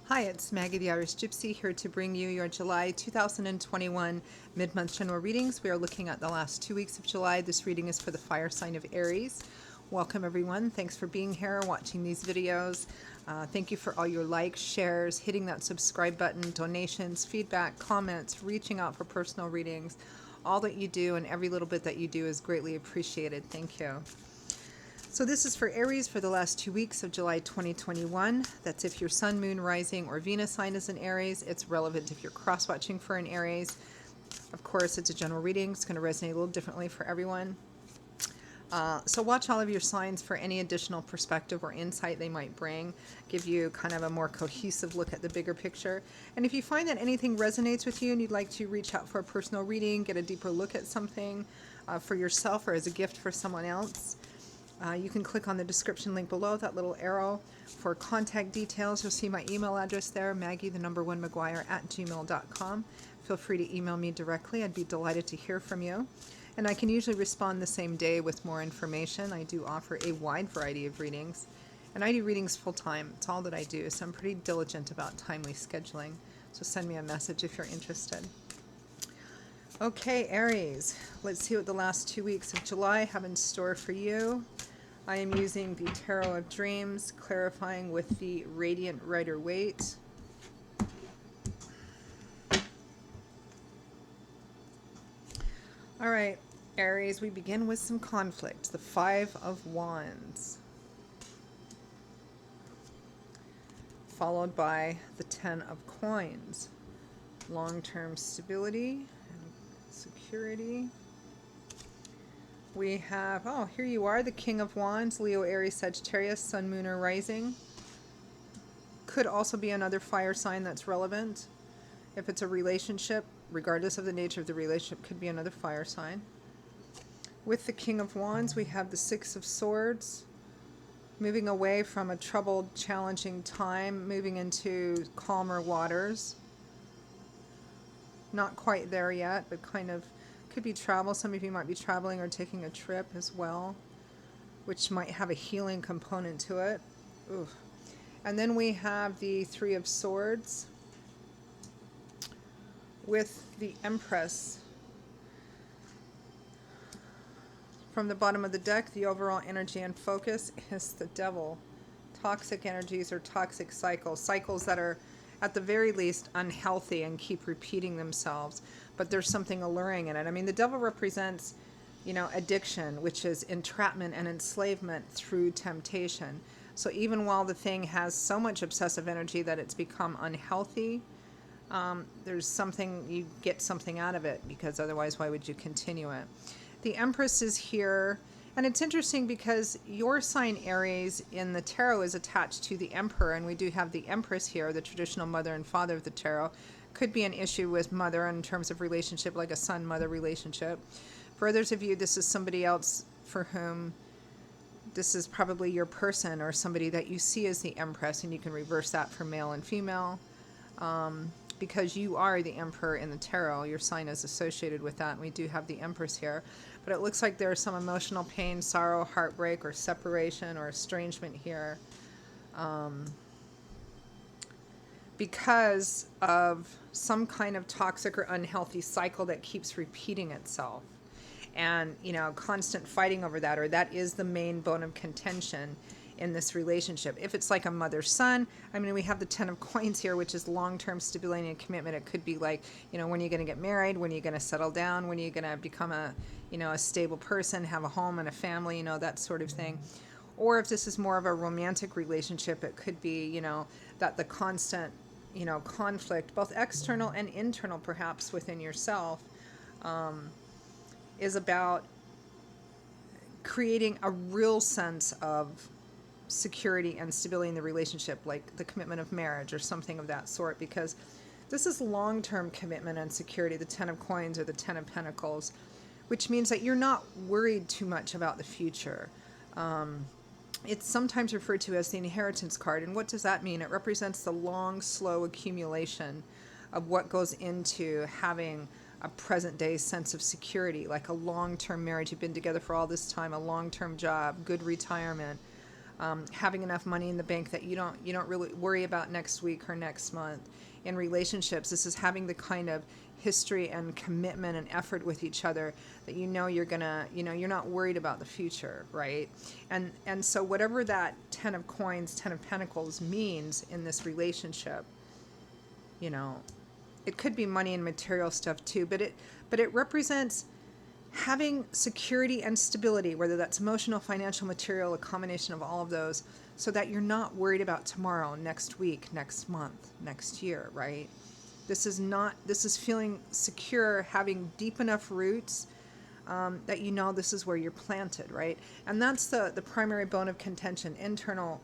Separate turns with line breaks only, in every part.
Hi, it's Maggie the Irish Gypsy here to bring you your July 2021 mid-month general readings. We are looking at the last 2 weeks of July. This reading is for the fire sign of Aries. Welcome everyone. Thanks for being here, watching these videos. Thank you for all your likes, shares, hitting that subscribe button, donations, feedback, comments, reaching out for personal readings. All that you do and every little bit that you do is greatly appreciated. Thank you. So this is for Aries for the last 2 weeks of July 2021. That's if your sun, moon, rising, or Venus sign is in Aries. It's relevant if you're cross-watching for an Aries. Of course, it's a general reading. It's going to resonate a little differently for everyone. So watch all of your signs for any additional perspective or insight they might bring, give you kind of a more cohesive look at the bigger picture. And if you find that anything resonates with you and you'd like to reach out for a personal reading, get a deeper look at something for yourself or as a gift for someone else, you can click on the description link below, that little arrow. For contact details, you'll see my email address there, maggie1mcguire@gmail.com. Feel free to email me directly. I'd be delighted to hear from you. And I can usually respond the same day with more information. I do offer a wide variety of readings. And I do readings full time. It's all that I do. So I'm pretty diligent about timely scheduling. So send me a message if you're interested. Okay, Aries, let's see what the last 2 weeks of July have in store for you. I am using the Tarot of Dreams, clarifying with the Radiant Rider-Waite. All right, Aries, we begin with some conflict. The Five of Wands, followed by the Ten of Coins. Long-term stability and security. We have, oh, here you are, the King of Wands, Leo, Aries, Sagittarius, Sun, Moon, or Rising. Could also be another fire sign that's relevant. If it's a relationship, regardless of the nature of the relationship, could be another fire sign. With the King of Wands, we have the Six of Swords, moving away from a troubled, challenging time, moving into calmer waters. Not quite there yet, but kind of could be travel. Some of you might be traveling or taking a trip as well, which might have a healing component to it. Ooh. And then we have the Three of Swords with the Empress. From the bottom of the deck, the overall energy and focus is the Devil. Toxic energies or toxic cycles. Cycles that are at the very least unhealthy and keep repeating themselves, but there's something alluring in it. I mean, the devil represents, addiction, which is entrapment and enslavement through temptation. So even while the thing has so much obsessive energy that it's become unhealthy, there's something, you get something out of it, because otherwise why would you continue it? The Empress is here. And it's interesting because your sign Aries in the tarot is attached to the Emperor, and we do have the Empress here, the traditional mother and father of the tarot. Could be an issue with mother in terms of relationship, like a son-mother relationship. For others of you, this is somebody else for whom this is probably your person or somebody that you see as the Empress, and you can reverse that for male and female. Because you are the Emperor in the tarot, your sign is associated with that, and we do have the Empress here. But it looks like there's some emotional pain, sorrow, heartbreak, or separation or estrangement here, because of some kind of toxic or unhealthy cycle that keeps repeating itself. And, constant fighting over that, or that is the main bone of contention in this relationship. If it's like a mother-son, I mean, we have the Ten of Coins here, which is long-term stability and commitment. It could be like, when are you going to get married? When are you going to settle down? When are you going to become a stable person, have a home and a family, that sort of thing. Or if this is more of a romantic relationship, it could be, that the constant, conflict, both external and internal, perhaps within yourself, is about creating a real sense of security and stability in the relationship, like the commitment of marriage or something of that sort, because this is long-term commitment and security, the Ten of Coins or the Ten of Pentacles, which means that you're not worried too much about the future. It's sometimes referred to as the inheritance card. And what does that mean? It represents the long, slow accumulation of what goes into having a present day sense of security, like a long-term marriage. You've been together for all this time, a long-term job, good retirement, having enough money in the bank that you don't really worry about next week or next month. In relationships, this is having the kind of history and commitment and effort with each other that you're not worried about the future, right? And so whatever that 10 of coins, 10 of pentacles means in this relationship, you know, it could be money and material stuff too, but it represents having security and stability, whether that's emotional, financial, material, a combination of all of those, so that you're not worried about tomorrow, next week, next month, next year, right? This is feeling secure, having deep enough roots that you know this is where you're planted, right? And that's the primary bone of contention, internal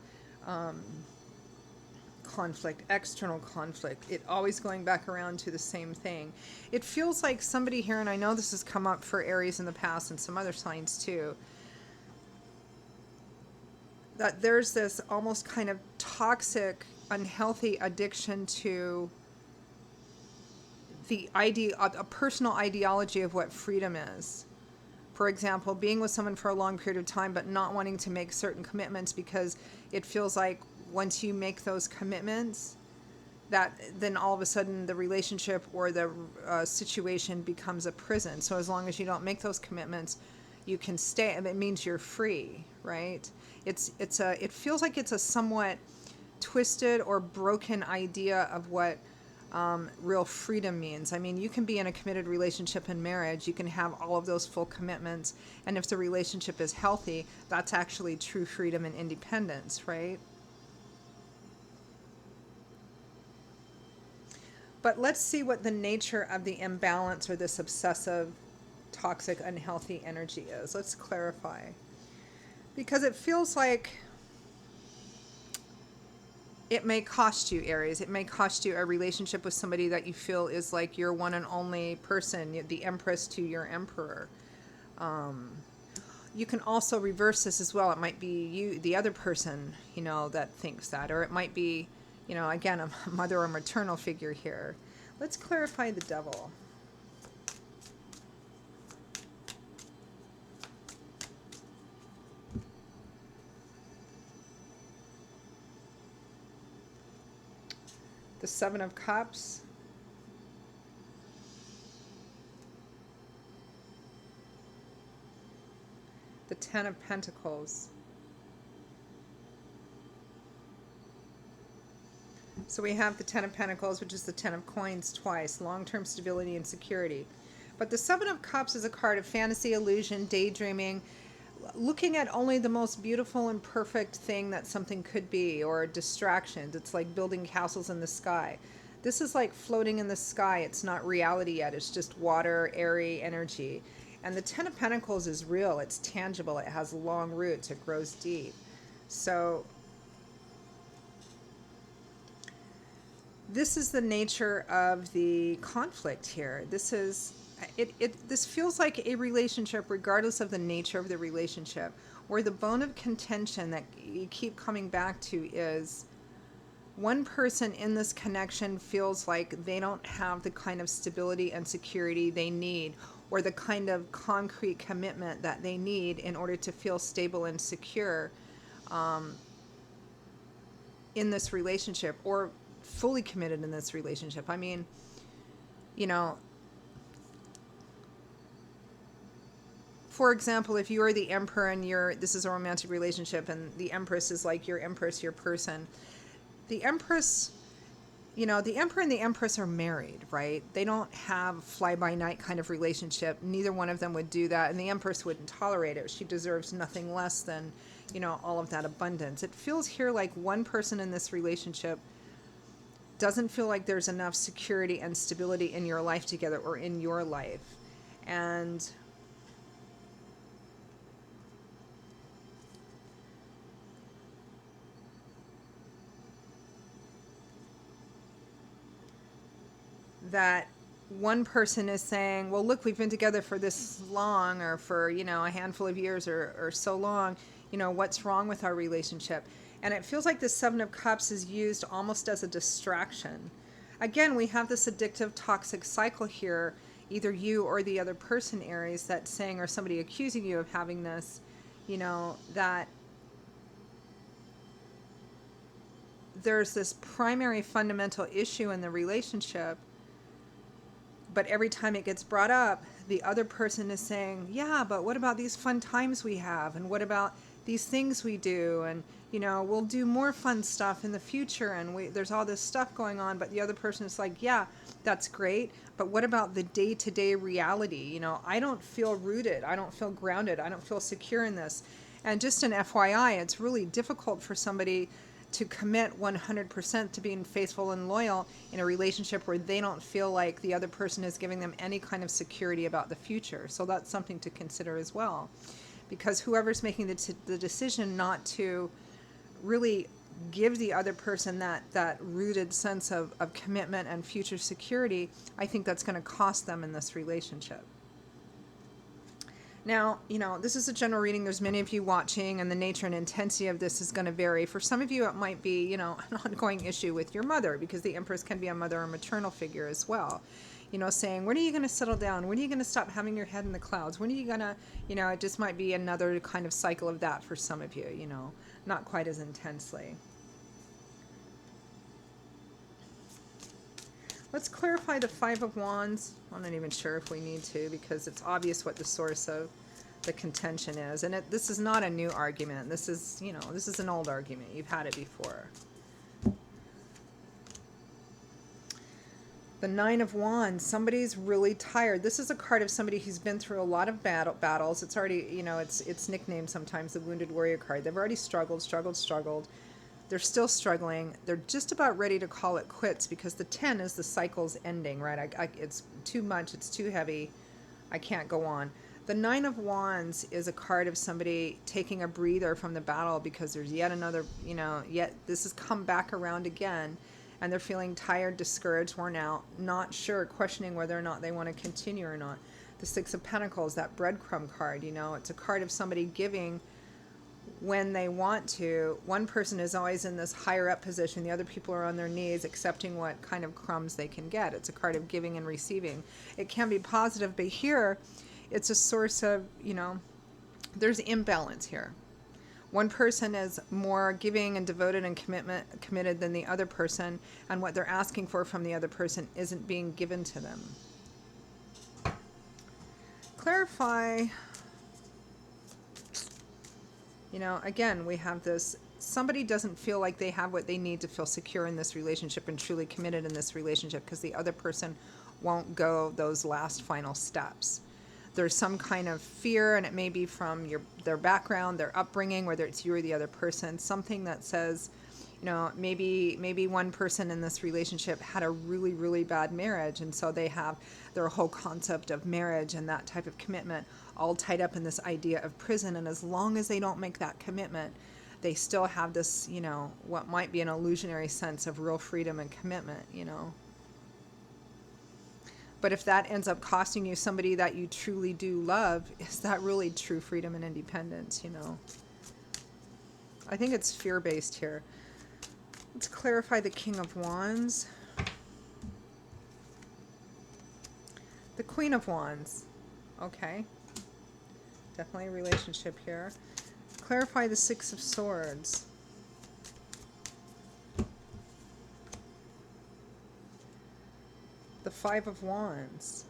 conflict, external conflict, it always going back around to the same thing. It feels like somebody here, and I know this has come up for Aries in the past and some other signs too, that there's this almost kind of toxic, unhealthy addiction to the idea, a personal ideology of what freedom is. For example, being with someone for a long period of time but not wanting to make certain commitments because it feels like once you make those commitments, that then all of a sudden the relationship or the situation becomes a prison. So as long as you don't make those commitments, you can stay. It means you're free, right? It feels like it's a somewhat twisted or broken idea of what real freedom means. I mean, you can be in a committed relationship and marriage, you can have all of those full commitments, and if the relationship is healthy, that's actually true freedom and independence, right? But let's see what the nature of the imbalance or this obsessive, toxic, unhealthy energy is. Let's clarify. Because it feels like it may cost you, Aries. It may cost you a relationship with somebody that you feel is like your one and only person, the Empress to your Emperor. You can also reverse this as well. It might be you, the other person, that thinks that. Or it might be, again, a mother or maternal figure here. Let's clarify the Devil. The Seven of Cups. The Ten of Pentacles. So we have the Ten of Pentacles, which is the Ten of Coins twice, long-term stability and security. But the Seven of Cups is a card of fantasy, illusion, daydreaming, looking at only the most beautiful and perfect thing that something could be, or distractions. It's like building castles in the sky. This is like floating in the sky. It's not reality yet. It's just water, airy energy. And the Ten of Pentacles is real. It's tangible. It has long roots. It grows deep. So this is the nature of the conflict here. This feels like a relationship, regardless of the nature of the relationship, where the bone of contention that you keep coming back to is one person in this connection feels like they don't have the kind of stability and security they need, or the kind of concrete commitment that they need in order to feel stable and secure in this relationship, or fully committed in this relationship. I mean, for example, if you are the Emperor and this is a romantic relationship and the Empress is like your Empress, your person, the Empress, the Emperor and the Empress are married, right? They don't have fly-by-night kind of relationship. Neither one of them would do that, and the Empress wouldn't tolerate it. She deserves nothing less than, all of that abundance. It feels here like one person in this relationship doesn't feel like there's enough security and stability in your life together, or in your life. And that one person is saying, well, look, we've been together for this long, or for, a handful of years, or so long, what's wrong with our relationship? And it feels like the Seven of Cups is used almost as a distraction. Again, we have this addictive, toxic cycle here, either you or the other person, Aries, that's saying, or somebody accusing you of having this, that there's this primary fundamental issue in the relationship, but every time it gets brought up, the other person is saying, yeah, but what about these fun times we have? And what about these things we do? And, you know, we'll do more fun stuff in the future. And there's all this stuff going on. But the other person is like, yeah, that's great. But what about the day-to-day reality? You know, I don't feel rooted. I don't feel grounded. I don't feel secure in this. And just an FYI, it's really difficult for somebody to commit 100% to being faithful and loyal in a relationship where they don't feel like the other person is giving them any kind of security about the future. So that's something to consider as well. Because whoever's making the decision not to really give the other person that rooted sense of commitment and future security, I think that's going to cost them in this relationship. Now, you know, this is a general reading. There's many of you watching, and the nature and intensity of this is going to vary. For some of you, it might be, you know, an ongoing issue with your mother, because the Empress can be a mother or maternal figure as well. You know, saying, when are you going to settle down? When are you going to stop having your head in the clouds? When are you going to, you know, it just might be another kind of cycle of that for some of you, you know, not quite as intensely. Let's clarify the Five of Wands. I'm not even sure if we need to, because it's obvious what the source of the contention is. And this is not a new argument. This is, you know, this is an old argument. You've had it before. The Nine of Wands. Somebody's really tired. This is a card of somebody who's been through a lot of battles. It's already, you know, it's nicknamed sometimes the Wounded Warrior card. They've already struggled. They're still struggling. They're just about ready to call it quits, because the 10 is the cycle's ending, right? It's too much. It's too heavy. I can't go on. The Nine of Wands is a card of somebody taking a breather from the battle, because there's yet another, you know, yet this has come back around again, and they're feeling tired, discouraged, worn out, not sure, questioning whether or not they want to continue or not. The Six of Pentacles, that breadcrumb card, you know, it's a card of somebody giving when they want to. One person is always in this higher up position. The other people are on their knees accepting what kind of crumbs they can get. It's a card of giving and receiving. It can be positive, but here it's a source of, you know, there's imbalance here. One person is more giving and devoted and committed than the other person, and what they're asking for from the other person isn't being given to them. Clarify. You know, again, we have this, somebody doesn't feel like they have what they need to feel secure in this relationship and truly committed in this relationship, because the other person won't go those last final steps. There's some kind of fear, and it may be from their background, their upbringing, whether it's you or the other person, something that says, you know, maybe one person in this relationship had a really, really bad marriage, and so they have their whole concept of marriage and that type of commitment all tied up in this idea of prison. And as long as they don't make that commitment, they still have this, you know, what might be an illusionary sense of real freedom and commitment, you know. But if that ends up costing you somebody that you truly do love, is that really true freedom and independence, you know? I think it's fear-based here. Let's clarify the King of Wands. The Queen of Wands. Okay. Definitely a relationship here. Clarify the Six of Swords. The Five of Wands.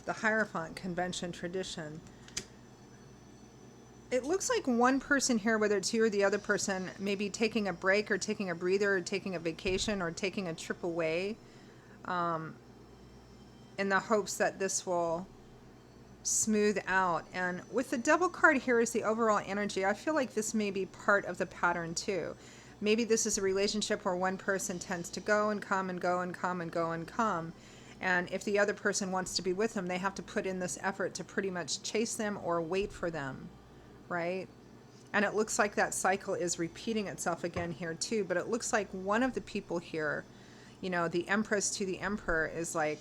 The Hierophant, convention, tradition. It looks like one person here, whether it's you or the other person, maybe taking a break or taking a breather or taking a vacation or taking a trip away, in the hopes that this will smooth out. And with the Devil card here is the overall energy. I feel like this may be part of the pattern too. Maybe this is a relationship where one person tends to go and come and go and come and go and come. And if the other person wants to be with them, they have to put in this effort to pretty much chase them or wait for them, right? And it looks like that cycle is repeating itself again here too. But it looks like one of the people here, you know, the Empress to the Emperor, is like,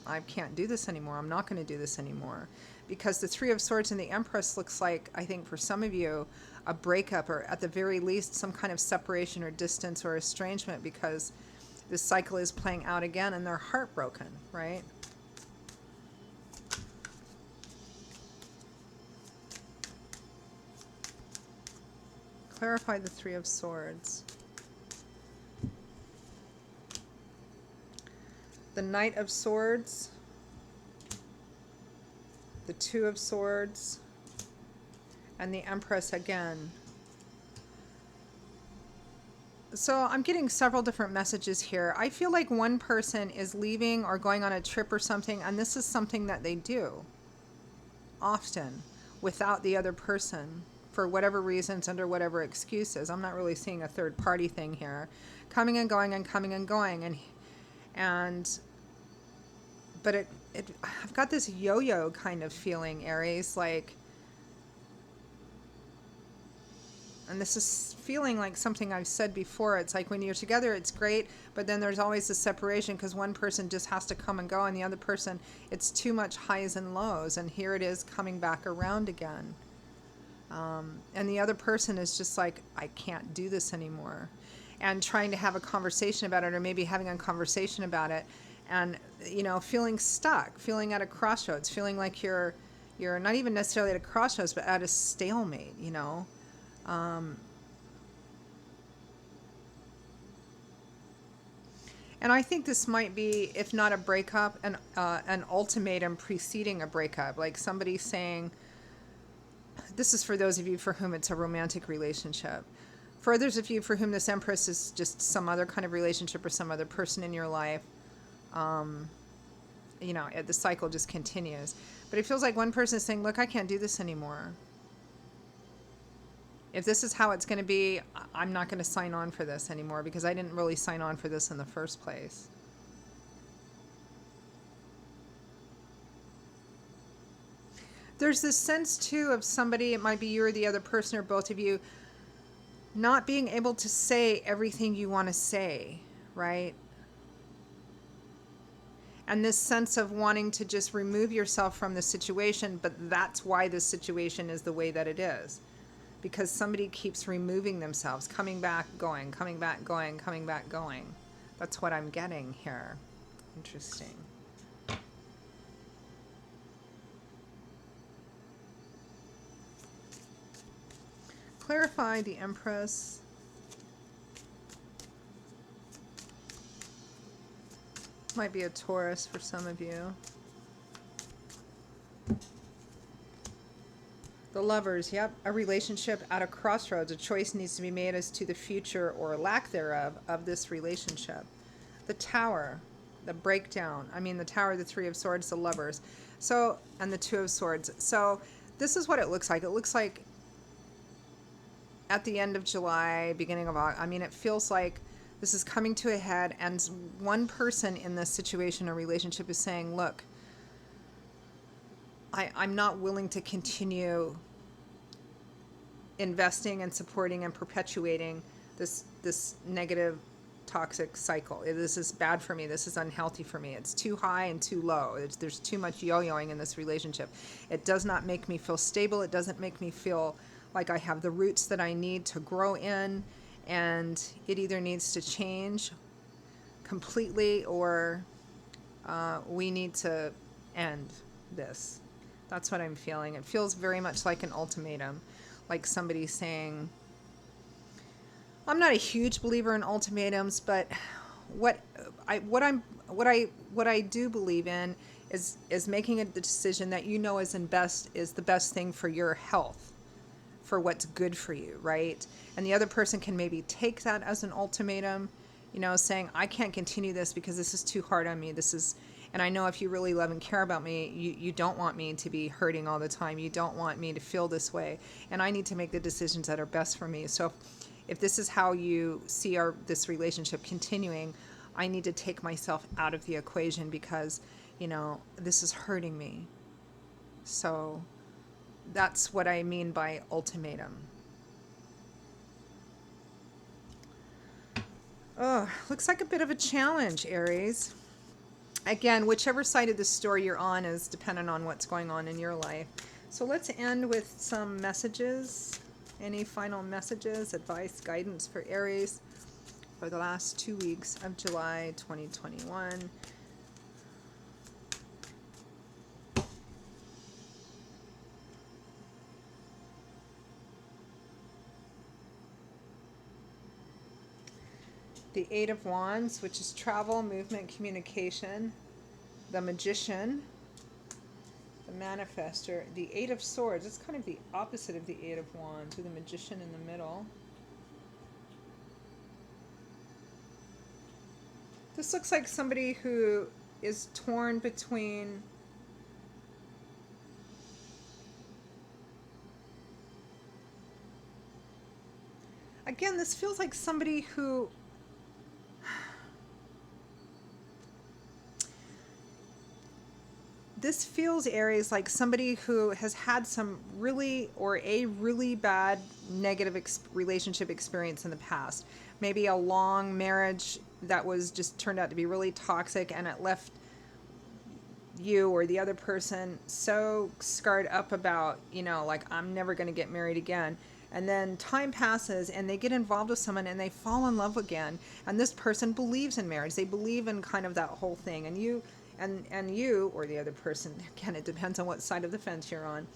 I can't do this anymore. I'm not going to do this anymore. Because the Three of Swords and the Empress looks like, I think for some of you, a breakup, or at the very least some kind of separation or distance or estrangement, because this cycle is playing out again and they're heartbroken, right? Clarify the Three of Swords. The Knight of Swords. The Two of Swords. And the Empress again. So I'm getting several different messages here. I feel like one person is leaving or going on a trip or something, and this is something that they do often without the other person for whatever reasons, under whatever excuses. I'm not really seeing a third party thing here. Coming and going and coming and going. But I've got this yo-yo kind of feeling, Aries, like, and this is feeling like something I've said before. It's like when you're together, it's great, but then there's always a separation because one person just has to come and go, and the other person, it's too much highs and lows, and here it is coming back around again. And the other person is just like, I can't do this anymore, and trying to have a conversation about it, or maybe having a conversation about it, and, you know, feeling stuck, feeling at a crossroads, feeling like you're not even necessarily at a crossroads, but at a stalemate, you know. And I think this might be, if not a breakup, an ultimatum preceding a breakup. Like somebody saying, this is for those of you for whom it's a romantic relationship. For others of you for whom this Empress is just some other kind of relationship or some other person in your life, you know, the cycle just continues. But it feels like one person is saying, look, I can't do this anymore. If this is how it's going to be, I'm not going to sign on for this anymore because I didn't really sign on for this in the first place. There's this sense, too, of somebody, it might be you or the other person or both of you, not being able to say everything you want to say, right? And this sense of wanting to just remove yourself from the situation, but that's why this situation is the way that it is. Because somebody keeps removing themselves, coming back, going, coming back, going, coming back, going. That's what I'm getting here. Interesting. Clarify the Empress. Might be a Taurus for some of you. The Lovers, yep. A relationship at a crossroads. A choice needs to be made as to the future or lack thereof of this relationship. The Tower, the breakdown. I mean, the Tower, the Three of Swords, the Lovers. So, and the Two of Swords. So, this is what it looks like. It looks like at the end of July, beginning of August. I mean, it feels like this is coming to a head, and one person in this situation or relationship is saying, look, I'm not willing to continue investing and supporting and perpetuating this negative, toxic cycle. This is bad for me. This is unhealthy for me. It's too high and too low. There's too much yo-yoing in this relationship. It does not make me feel stable. It doesn't make me feel like I have the roots that I need to grow in, and it either needs to change completely or we need to end this. That's what I'm feeling. It feels very much like an ultimatum, like somebody saying, I'm not a huge believer in ultimatums, but what I do believe in is making a decision that you know is the best thing for your health, for what's good for you, right? And the other person can maybe take that as an ultimatum, you know, saying, I can't continue this because this is too hard on me. And I know if you really love and care about me, you don't want me to be hurting all the time. You don't want me to feel this way. And I need to make the decisions that are best for me. So if this is how you see this relationship continuing, I need to take myself out of the equation because, you know, this is hurting me. So that's what I mean by ultimatum. Oh, looks like a bit of a challenge, Aries. Again, whichever side of the story you're on is dependent on what's going on in your life. So let's end with some messages. Any final messages, advice, guidance for Aries for the last 2 weeks of July 2021? The Eight of Wands, which is travel, movement, communication. The Magician. The Manifester. The Eight of Swords. It's kind of the opposite of the Eight of Wands, with the Magician in the middle. This looks like somebody who is torn between again, this feels like somebody who this feels, Aries, like somebody who has had some really or a really bad negative relationship experience in the past. Maybe a long marriage that was just turned out to be really toxic, and it left you or the other person so scarred up about, like, I'm never going to get married again. And then time passes and they get involved with someone and they fall in love again. And this person believes in marriage. They believe in kind of that whole thing. And you or the other person, again, it depends on what side of the fence you're on,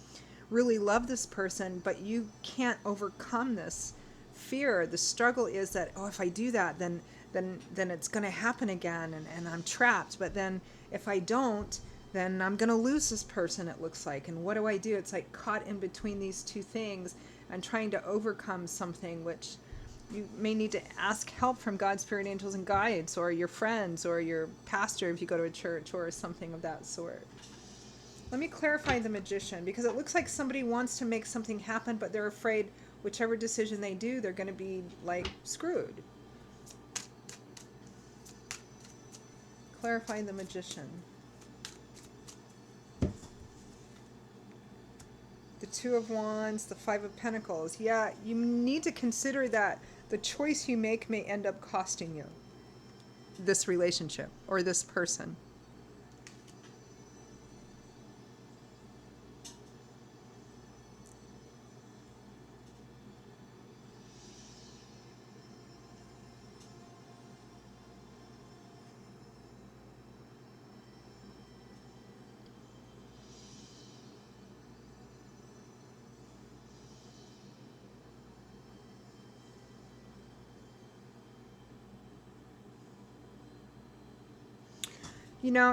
really love this person, but you can't overcome this fear. The struggle is that, oh, if I do that, then it's going to happen again, and I'm trapped. But then if I don't, then I'm going to lose this person, it looks like. And what do I do? It's like caught in between these two things and trying to overcome something, which you may need to ask help from God's spirit angels and guides, or your friends, or your pastor if you go to a church, or something of that sort. Let me clarify the Magician, because it looks like somebody wants to make something happen, but they're afraid whichever decision they do, they're going to be like screwed. Clarify the Magician. The Two of Wands, the Five of Pentacles. Yeah, you need to consider that the choice you make may end up costing you this relationship or this person.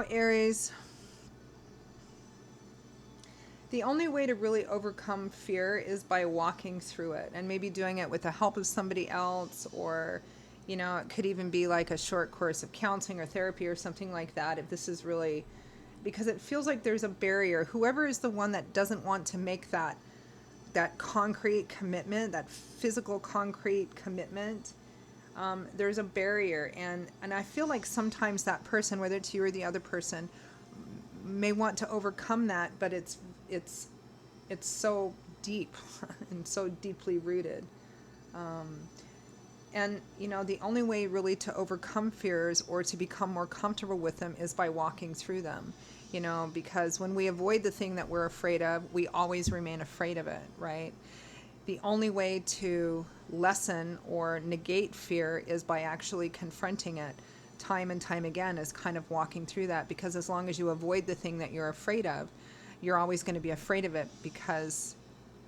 Aries, the only way to really overcome fear is by walking through it, and maybe doing it with the help of somebody else, or, it could even be like a short course of counseling or therapy or something like that, if this is really, because it feels like there's a barrier. Whoever is the one that doesn't want to make that concrete commitment, that physical concrete commitment, there's a barrier, and I feel like sometimes that person, whether it's you or the other person, may want to overcome that, but it's so deep and so deeply rooted. And the only way really to overcome fears or to become more comfortable with them is by walking through them. Because when we avoid the thing that we're afraid of, we always remain afraid of it, right? The only way to lessen or negate fear is by actually confronting it time and time again, is kind of walking through that. Because as long as you avoid the thing that you're afraid of, you're always going to be afraid of it, because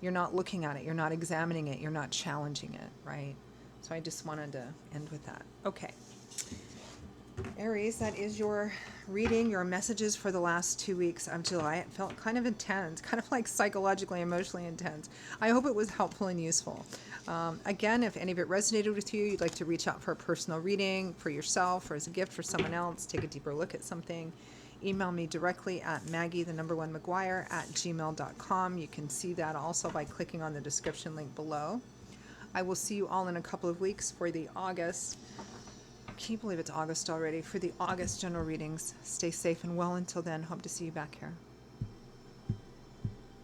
you're not looking at it, you're not examining it, you're not challenging it, right? So I just wanted to end with that. Okay. Aries, that is your reading, your messages for the last 2 weeks of July. It felt kind of intense, kind of like psychologically, emotionally intense. I hope it was helpful and useful. Again, if any of it resonated with you, you'd like to reach out for a personal reading for yourself or as a gift for someone else, take a deeper look at something, email me directly at maggie1maguire@gmail.com. You can see that also by clicking on the description link below. I will see you all in a couple of weeks for the August. Can you believe it's August already? For the August general readings. Stay safe and well until then. Hope to see you back here.